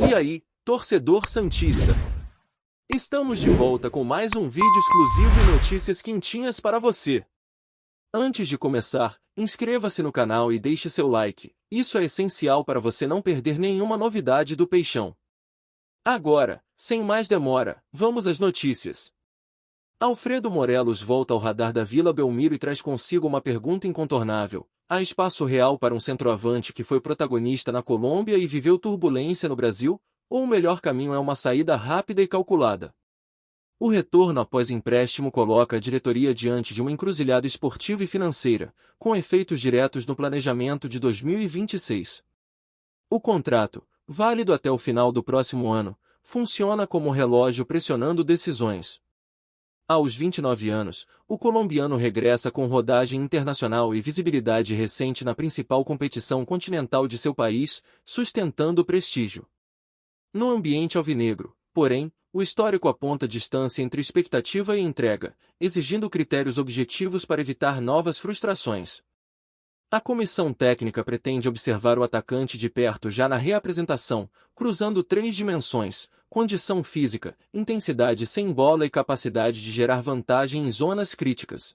E aí, torcedor santista? Estamos de volta com mais um vídeo exclusivo e notícias quentinhas para você. Antes de começar, inscreva-se no canal e deixe seu like. Isso é essencial para você não perder nenhuma novidade do Peixão. Agora, sem mais demora, vamos às notícias. Alfredo Morelos volta ao radar da Vila Belmiro e traz consigo uma pergunta incontornável. Há espaço real para um centroavante que foi protagonista na Colômbia e viveu turbulência no Brasil? Ou o melhor caminho é uma saída rápida e calculada? O retorno após empréstimo coloca a diretoria diante de uma encruzilhada esportiva e financeira, com efeitos diretos no planejamento de 2026. O contrato, válido até o final do próximo ano, funciona como um relógio pressionando decisões. Aos 29 anos, o colombiano regressa com rodagem internacional e visibilidade recente na principal competição continental de seu país, sustentando o prestígio. No ambiente alvinegro, porém, o histórico aponta distância entre expectativa e entrega, exigindo critérios objetivos para evitar novas frustrações. A comissão técnica pretende observar o atacante de perto já na reapresentação, cruzando 3 dimensões: condição física, intensidade sem bola e capacidade de gerar vantagem em zonas críticas.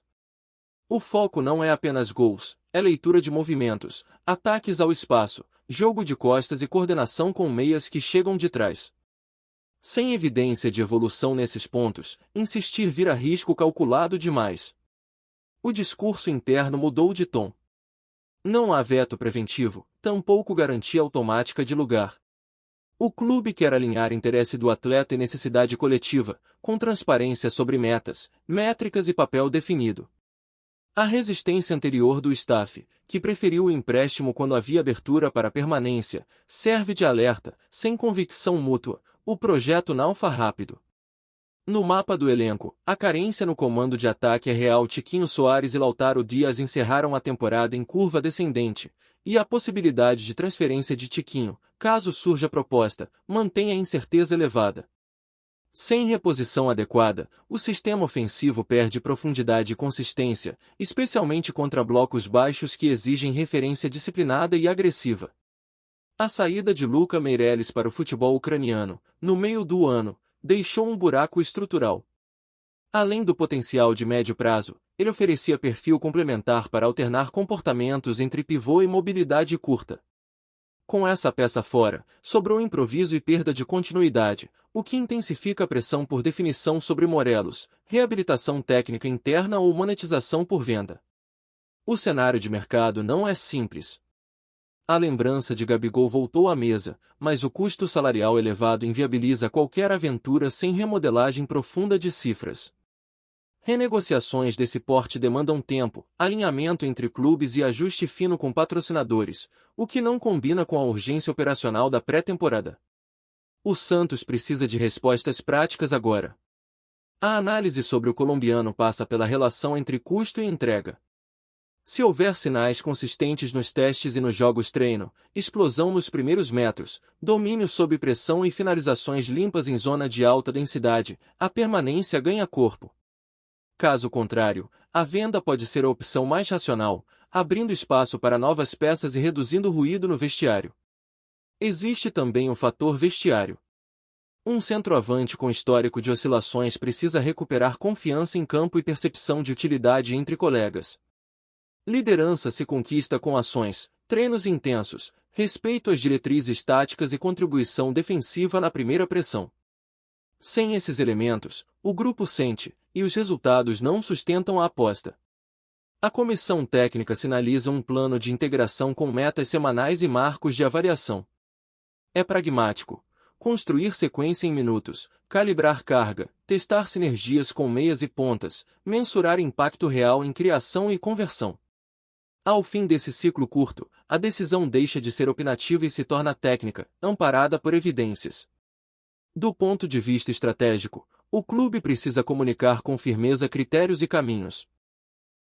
O foco não é apenas gols, é leitura de movimentos, ataques ao espaço, jogo de costas e coordenação com meias que chegam de trás. Sem evidência de evolução nesses pontos, insistir vira risco calculado demais. O discurso interno mudou de tom. Não há veto preventivo, tampouco garantia automática de lugar. O clube quer alinhar interesse do atleta e necessidade coletiva, com transparência sobre metas, métricas e papel definido. A resistência anterior do staff, que preferiu o empréstimo quando havia abertura para permanência, serve de alerta, sem convicção mútua, o projeto naufra rápido. No mapa do elenco, a carência no comando de ataque é real. Tiquinho Soares e Lautaro Dias encerraram a temporada em curva descendente, e a possibilidade de transferência de Tiquinho, caso surja proposta, mantém a incerteza elevada. Sem reposição adequada, o sistema ofensivo perde profundidade e consistência, especialmente contra blocos baixos que exigem referência disciplinada e agressiva. A saída de Luca Meireles para o futebol ucraniano, no meio do ano, deixou um buraco estrutural. Além do potencial de médio prazo, ele oferecia perfil complementar para alternar comportamentos entre pivô e mobilidade curta. Com essa peça fora, sobrou improviso e perda de continuidade, o que intensifica a pressão por definição sobre Morelos, reabilitação técnica interna ou monetização por venda. O cenário de mercado não é simples. A lembrança de Gabigol voltou à mesa, mas o custo salarial elevado inviabiliza qualquer aventura sem remodelagem profunda de cifras. Renegociações desse porte demandam tempo, alinhamento entre clubes e ajuste fino com patrocinadores, o que não combina com a urgência operacional da pré-temporada. O Santos precisa de respostas práticas agora. A análise sobre o colombiano passa pela relação entre custo e entrega. Se houver sinais consistentes nos testes e nos jogos treino, explosão nos primeiros metros, domínio sob pressão e finalizações limpas em zona de alta densidade, a permanência ganha corpo. Caso contrário, a venda pode ser a opção mais racional, abrindo espaço para novas peças e reduzindo o ruído no vestiário. Existe também o fator vestiário. Um centroavante com histórico de oscilações precisa recuperar confiança em campo e percepção de utilidade entre colegas. Liderança se conquista com ações, treinos intensos, respeito às diretrizes táticas e contribuição defensiva na primeira pressão. Sem esses elementos, o grupo sente, e os resultados não sustentam a aposta. A comissão técnica sinaliza um plano de integração com metas semanais e marcos de avaliação. É pragmático. Construir sequência em minutos, calibrar carga, testar sinergias com meias e pontas, mensurar impacto real em criação e conversão. Ao fim desse ciclo curto, a decisão deixa de ser opinativa e se torna técnica, amparada por evidências. Do ponto de vista estratégico, o clube precisa comunicar com firmeza critérios e caminhos.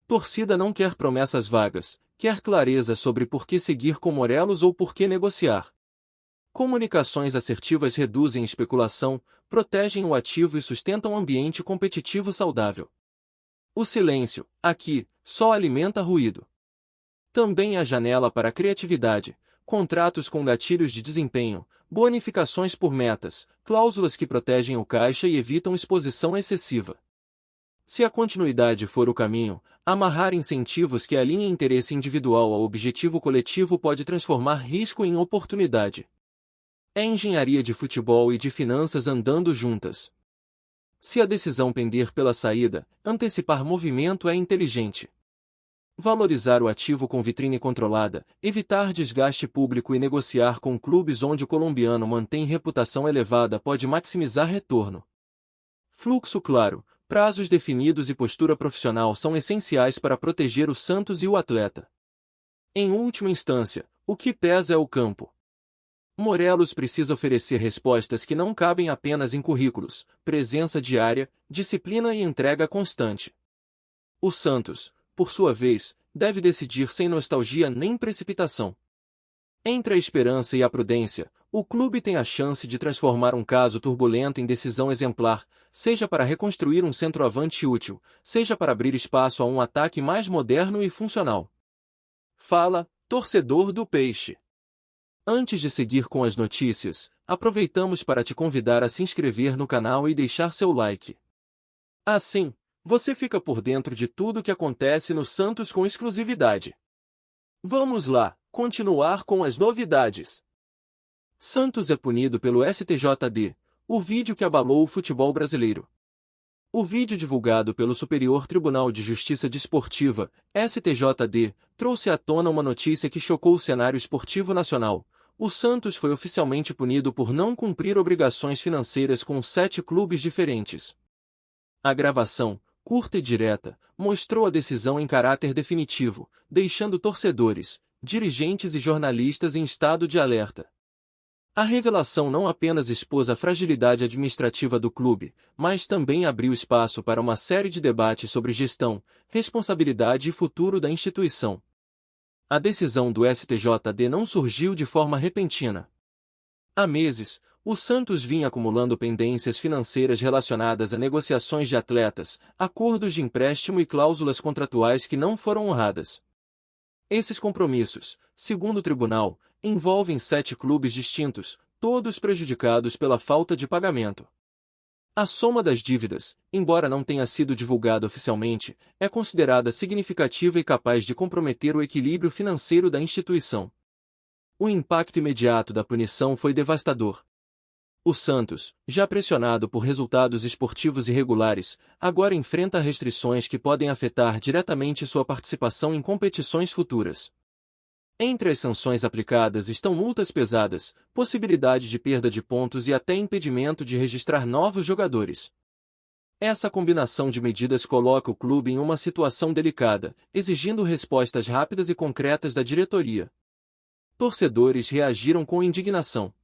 Torcida não quer promessas vagas, quer clareza sobre por que seguir com Morelos ou por que negociar. Comunicações assertivas reduzem especulação, protegem o ativo e sustentam um ambiente competitivo saudável. O silêncio, aqui, só alimenta ruído. Também há janela para a criatividade, contratos com gatilhos de desempenho, bonificações por metas, cláusulas que protegem o caixa e evitam exposição excessiva. Se a continuidade for o caminho, amarrar incentivos que alinhem interesse individual ao objetivo coletivo pode transformar risco em oportunidade. É engenharia de futebol e de finanças andando juntas. Se a decisão pender pela saída, antecipar movimento é inteligente. Valorizar o ativo com vitrine controlada, evitar desgaste público e negociar com clubes onde o colombiano mantém reputação elevada pode maximizar retorno. Fluxo claro, prazos definidos e postura profissional são essenciais para proteger o Santos e o atleta. Em última instância, o que pesa é o campo. Morelos precisa oferecer respostas que não cabem apenas em currículos, presença diária, disciplina e entrega constante. O Santos, por sua vez, deve decidir sem nostalgia nem precipitação. Entre a esperança e a prudência, o clube tem a chance de transformar um caso turbulento em decisão exemplar, seja para reconstruir um centroavante útil, seja para abrir espaço a um ataque mais moderno e funcional. Fala, torcedor do Peixe. Antes de seguir com as notícias, aproveitamos para te convidar a se inscrever no canal e deixar seu like. Assim, você fica por dentro de tudo o que acontece no Santos com exclusividade. Vamos lá, continuar com as novidades. Santos é punido pelo STJD, o vídeo que abalou o futebol brasileiro. O vídeo divulgado pelo Superior Tribunal de Justiça Desportiva, STJD, trouxe à tona uma notícia que chocou o cenário esportivo nacional. O Santos foi oficialmente punido por não cumprir obrigações financeiras com 7 clubes diferentes. A gravação, curta e direta, mostrou a decisão em caráter definitivo, deixando torcedores, dirigentes e jornalistas em estado de alerta. A revelação não apenas expôs a fragilidade administrativa do clube, mas também abriu espaço para uma série de debates sobre gestão, responsabilidade e futuro da instituição. A decisão do STJD não surgiu de forma repentina. Há meses, o Santos vinha acumulando pendências financeiras relacionadas a negociações de atletas, acordos de empréstimo e cláusulas contratuais que não foram honradas. Esses compromissos, segundo o tribunal, envolvem 7 clubes distintos, todos prejudicados pela falta de pagamento. A soma das dívidas, embora não tenha sido divulgada oficialmente, é considerada significativa e capaz de comprometer o equilíbrio financeiro da instituição. O impacto imediato da punição foi devastador. O Santos, já pressionado por resultados esportivos irregulares, agora enfrenta restrições que podem afetar diretamente sua participação em competições futuras. Entre as sanções aplicadas estão multas pesadas, possibilidade de perda de pontos e até impedimento de registrar novos jogadores. Essa combinação de medidas coloca o clube em uma situação delicada, exigindo respostas rápidas e concretas da diretoria. Torcedores reagiram com indignação.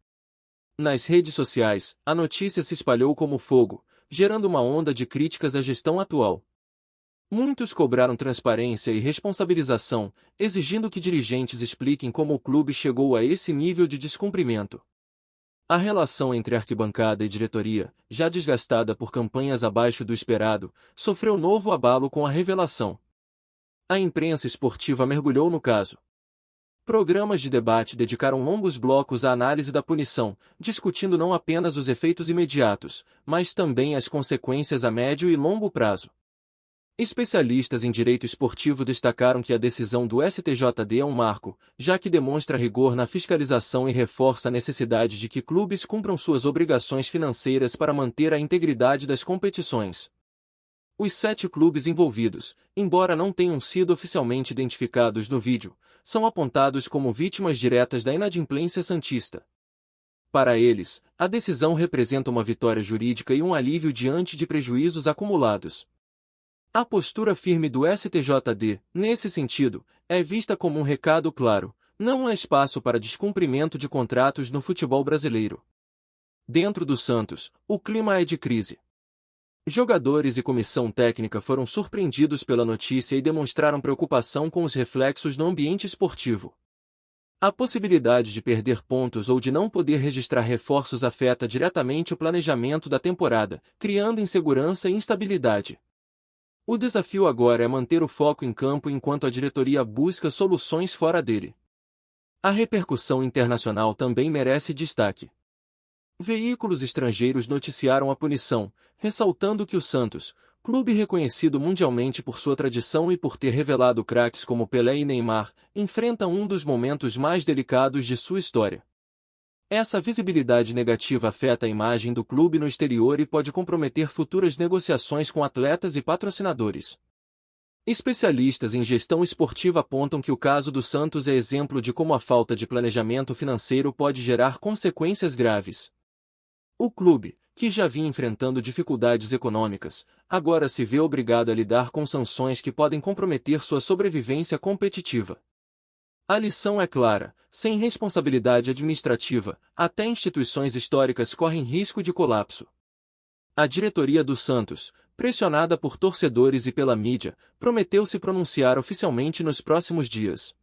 Nas redes sociais, a notícia se espalhou como fogo, gerando uma onda de críticas à gestão atual. Muitos cobraram transparência e responsabilização, exigindo que dirigentes expliquem como o clube chegou a esse nível de descumprimento. A relação entre arquibancada e diretoria, já desgastada por campanhas abaixo do esperado, sofreu novo abalo com a revelação. A imprensa esportiva mergulhou no caso. Programas de debate dedicaram longos blocos à análise da punição, discutindo não apenas os efeitos imediatos, mas também as consequências a médio e longo prazo. Especialistas em direito esportivo destacaram que a decisão do STJD é um marco, já que demonstra rigor na fiscalização e reforça a necessidade de que clubes cumpram suas obrigações financeiras para manter a integridade das competições. Os 7 clubes envolvidos, embora não tenham sido oficialmente identificados no vídeo, são apontados como vítimas diretas da inadimplência santista. Para eles, a decisão representa uma vitória jurídica e um alívio diante de prejuízos acumulados. A postura firme do STJD, nesse sentido, é vista como um recado claro: não há espaço para descumprimento de contratos no futebol brasileiro. Dentro do Santos, o clima é de crise. Jogadores e comissão técnica foram surpreendidos pela notícia e demonstraram preocupação com os reflexos no ambiente esportivo. A possibilidade de perder pontos ou de não poder registrar reforços afeta diretamente o planejamento da temporada, criando insegurança e instabilidade. O desafio agora é manter o foco em campo enquanto a diretoria busca soluções fora dele. A repercussão internacional também merece destaque. Veículos estrangeiros noticiaram a punição, ressaltando que o Santos, clube reconhecido mundialmente por sua tradição e por ter revelado craques como Pelé e Neymar, enfrenta um dos momentos mais delicados de sua história. Essa visibilidade negativa afeta a imagem do clube no exterior e pode comprometer futuras negociações com atletas e patrocinadores. Especialistas em gestão esportiva apontam que o caso do Santos é exemplo de como a falta de planejamento financeiro pode gerar consequências graves. O clube, que já vinha enfrentando dificuldades econômicas, agora se vê obrigado a lidar com sanções que podem comprometer sua sobrevivência competitiva. A lição é clara: sem responsabilidade administrativa, até instituições históricas correm risco de colapso. A diretoria do Santos, pressionada por torcedores e pela mídia, prometeu se pronunciar oficialmente nos próximos dias.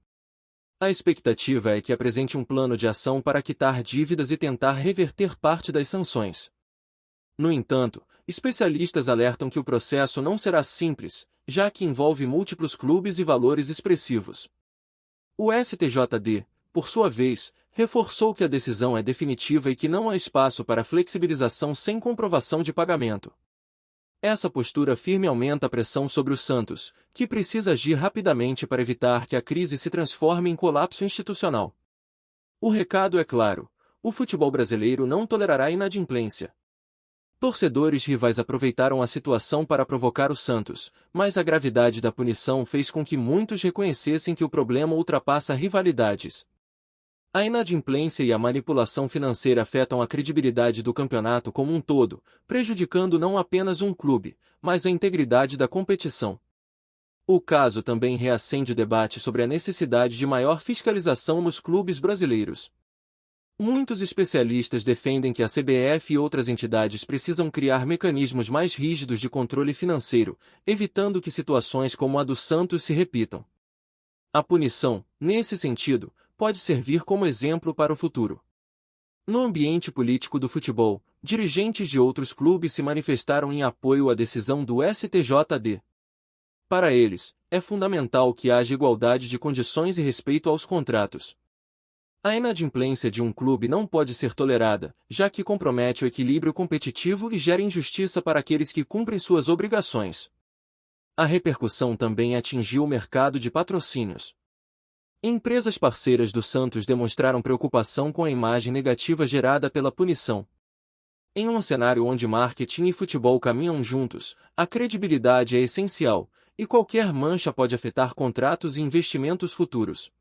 A expectativa é que apresente um plano de ação para quitar dívidas e tentar reverter parte das sanções. No entanto, especialistas alertam que o processo não será simples, já que envolve múltiplos clubes e valores expressivos. O STJD, por sua vez, reforçou que a decisão é definitiva e que não há espaço para flexibilização sem comprovação de pagamento. Essa postura firme aumenta a pressão sobre o Santos, que precisa agir rapidamente para evitar que a crise se transforme em colapso institucional. O recado é claro: o futebol brasileiro não tolerará inadimplência. Torcedores rivais aproveitaram a situação para provocar o Santos, mas a gravidade da punição fez com que muitos reconhecessem que o problema ultrapassa rivalidades. A inadimplência e a manipulação financeira afetam a credibilidade do campeonato como um todo, prejudicando não apenas um clube, mas a integridade da competição. O caso também reacende o debate sobre a necessidade de maior fiscalização nos clubes brasileiros. Muitos especialistas defendem que a CBF e outras entidades precisam criar mecanismos mais rígidos de controle financeiro, evitando que situações como a do Santos se repitam. A punição, nesse sentido, pode servir como exemplo para o futuro. No ambiente político do futebol, dirigentes de outros clubes se manifestaram em apoio à decisão do STJD. Para eles, é fundamental que haja igualdade de condições e respeito aos contratos. A inadimplência de um clube não pode ser tolerada, já que compromete o equilíbrio competitivo e gera injustiça para aqueles que cumprem suas obrigações. A repercussão também atingiu o mercado de patrocínios. Empresas parceiras do Santos demonstraram preocupação com a imagem negativa gerada pela punição. Em um cenário onde marketing e futebol caminham juntos, a credibilidade é essencial, e qualquer mancha pode afetar contratos e investimentos futuros.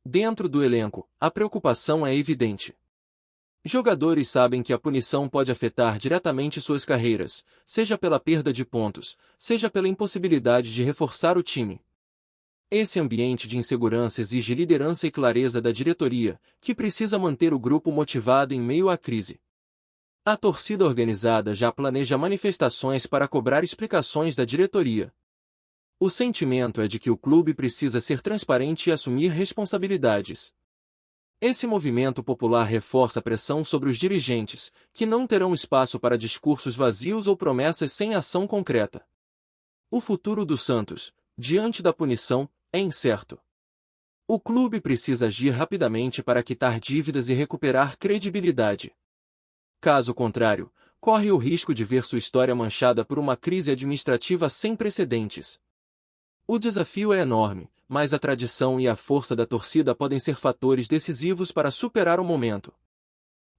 Dentro do elenco, a preocupação é evidente. Jogadores sabem que a punição pode afetar diretamente suas carreiras, seja pela perda de pontos, seja pela impossibilidade de reforçar o time. Esse ambiente de insegurança exige liderança e clareza da diretoria, que precisa manter o grupo motivado em meio à crise. A torcida organizada já planeja manifestações para cobrar explicações da diretoria. O sentimento é de que o clube precisa ser transparente e assumir responsabilidades. Esse movimento popular reforça a pressão sobre os dirigentes, que não terão espaço para discursos vazios ou promessas sem ação concreta. O futuro do Santos, diante da punição, é incerto. O clube precisa agir rapidamente para quitar dívidas e recuperar credibilidade. Caso contrário, corre o risco de ver sua história manchada por uma crise administrativa sem precedentes. O desafio é enorme, mas a tradição e a força da torcida podem ser fatores decisivos para superar o momento.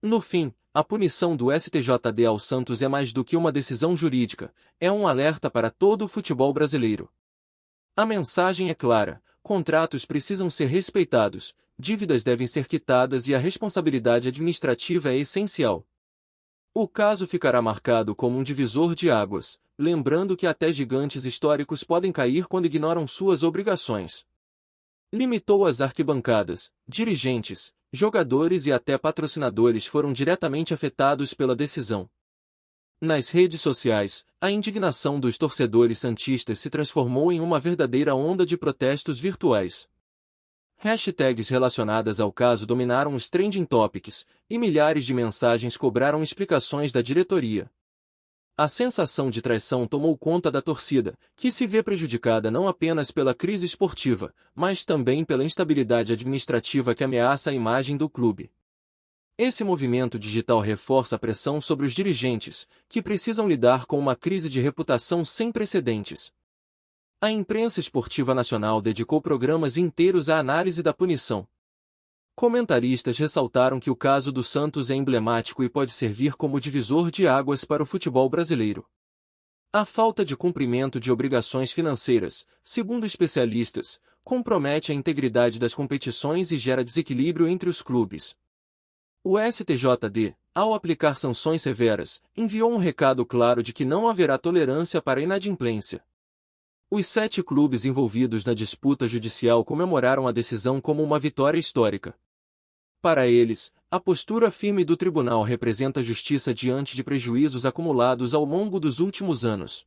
No fim, a punição do STJD ao Santos é mais do que uma decisão jurídica, é um alerta para todo o futebol brasileiro. A mensagem é clara: contratos precisam ser respeitados, dívidas devem ser quitadas e a responsabilidade administrativa é essencial. O caso ficará marcado como um divisor de águas, lembrando que até gigantes históricos podem cair quando ignoram suas obrigações. Limitou as arquibancadas, dirigentes, jogadores e até patrocinadores foram diretamente afetados pela decisão. Nas redes sociais, a indignação dos torcedores santistas se transformou em uma verdadeira onda de protestos virtuais. Hashtags relacionadas ao caso dominaram os trending topics, e milhares de mensagens cobraram explicações da diretoria. A sensação de traição tomou conta da torcida, que se vê prejudicada não apenas pela crise esportiva, mas também pela instabilidade administrativa que ameaça a imagem do clube. Esse movimento digital reforça a pressão sobre os dirigentes, que precisam lidar com uma crise de reputação sem precedentes. A imprensa esportiva nacional dedicou programas inteiros à análise da punição. Comentaristas ressaltaram que o caso do Santos é emblemático e pode servir como divisor de águas para o futebol brasileiro. A falta de cumprimento de obrigações financeiras, segundo especialistas, compromete a integridade das competições e gera desequilíbrio entre os clubes. O STJD, ao aplicar sanções severas, enviou um recado claro de que não haverá tolerância para a inadimplência. Os 7 clubes envolvidos na disputa judicial comemoraram a decisão como uma vitória histórica. Para eles, a postura firme do tribunal representa justiça diante de prejuízos acumulados ao longo dos últimos anos.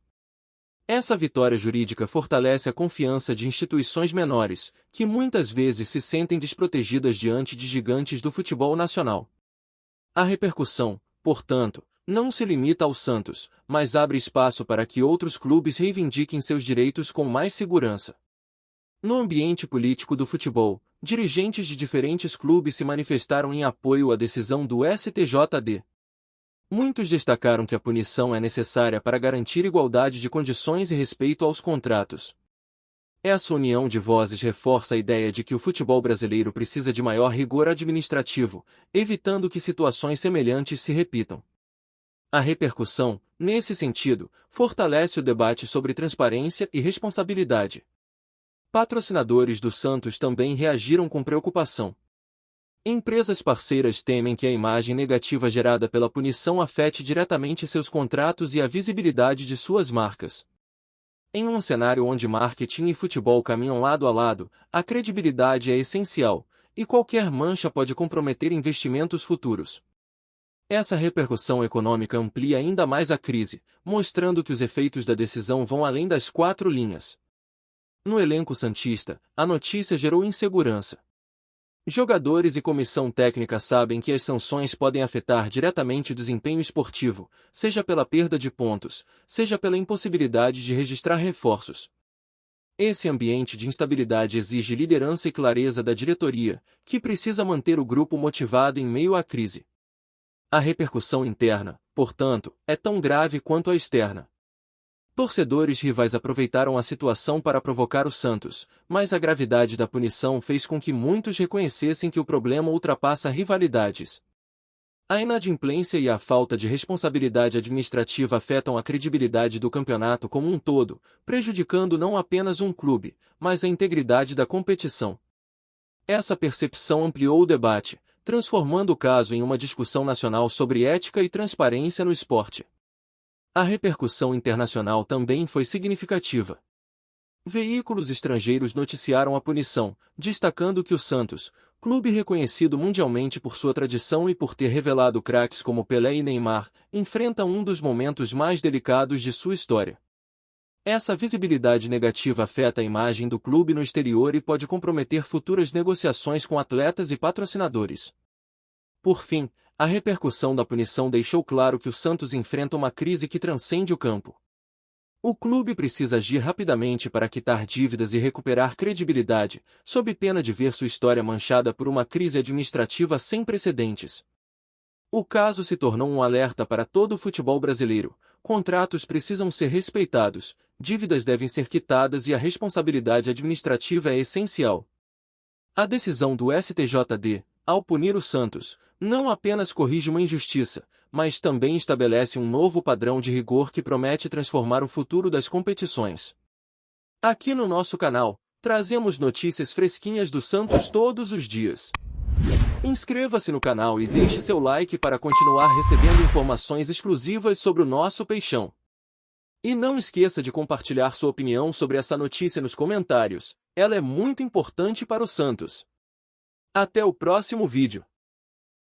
Essa vitória jurídica fortalece a confiança de instituições menores, que muitas vezes se sentem desprotegidas diante de gigantes do futebol nacional. A repercussão, portanto, não se limita ao Santos, mas abre espaço para que outros clubes reivindiquem seus direitos com mais segurança. No ambiente político do futebol, dirigentes de diferentes clubes se manifestaram em apoio à decisão do STJD. Muitos destacaram que a punição é necessária para garantir igualdade de condições e respeito aos contratos. Essa união de vozes reforça a ideia de que o futebol brasileiro precisa de maior rigor administrativo, evitando que situações semelhantes se repitam. A repercussão, nesse sentido, fortalece o debate sobre transparência e responsabilidade. Patrocinadores do Santos também reagiram com preocupação. Empresas parceiras temem que a imagem negativa gerada pela punição afete diretamente seus contratos e a visibilidade de suas marcas. Em um cenário onde marketing e futebol caminham lado a lado, a credibilidade é essencial, e qualquer mancha pode comprometer investimentos futuros. Essa repercussão econômica amplia ainda mais a crise, mostrando que os efeitos da decisão vão além das 4 linhas. No elenco santista, a notícia gerou insegurança. Jogadores e comissão técnica sabem que as sanções podem afetar diretamente o desempenho esportivo, seja pela perda de pontos, seja pela impossibilidade de registrar reforços. Esse ambiente de instabilidade exige liderança e clareza da diretoria, que precisa manter o grupo motivado em meio à crise. A repercussão interna, portanto, é tão grave quanto a externa. Torcedores rivais aproveitaram a situação para provocar o Santos, mas a gravidade da punição fez com que muitos reconhecessem que o problema ultrapassa rivalidades. A inadimplência e a falta de responsabilidade administrativa afetam a credibilidade do campeonato como um todo, prejudicando não apenas um clube, mas a integridade da competição. Essa percepção ampliou o debate, transformando o caso em uma discussão nacional sobre ética e transparência no esporte. A repercussão internacional também foi significativa. Veículos estrangeiros noticiaram a punição, destacando que o Santos, clube reconhecido mundialmente por sua tradição e por ter revelado craques como Pelé e Neymar, enfrenta um dos momentos mais delicados de sua história. Essa visibilidade negativa afeta a imagem do clube no exterior e pode comprometer futuras negociações com atletas e patrocinadores. Por fim, a repercussão da punição deixou claro que o Santos enfrenta uma crise que transcende o campo. O clube precisa agir rapidamente para quitar dívidas e recuperar credibilidade, sob pena de ver sua história manchada por uma crise administrativa sem precedentes. O caso se tornou um alerta para todo o futebol brasileiro. Contratos precisam ser respeitados, dívidas devem ser quitadas e a responsabilidade administrativa é essencial. A decisão do STJD, ao punir o Santos, não apenas corrige uma injustiça, mas também estabelece um novo padrão de rigor que promete transformar o futuro das competições. Aqui no nosso canal, trazemos notícias fresquinhas do Santos todos os dias. Inscreva-se no canal e deixe seu like para continuar recebendo informações exclusivas sobre o nosso peixão. E não esqueça de compartilhar sua opinião sobre essa notícia nos comentários, ela é muito importante para o Santos. Até o próximo vídeo.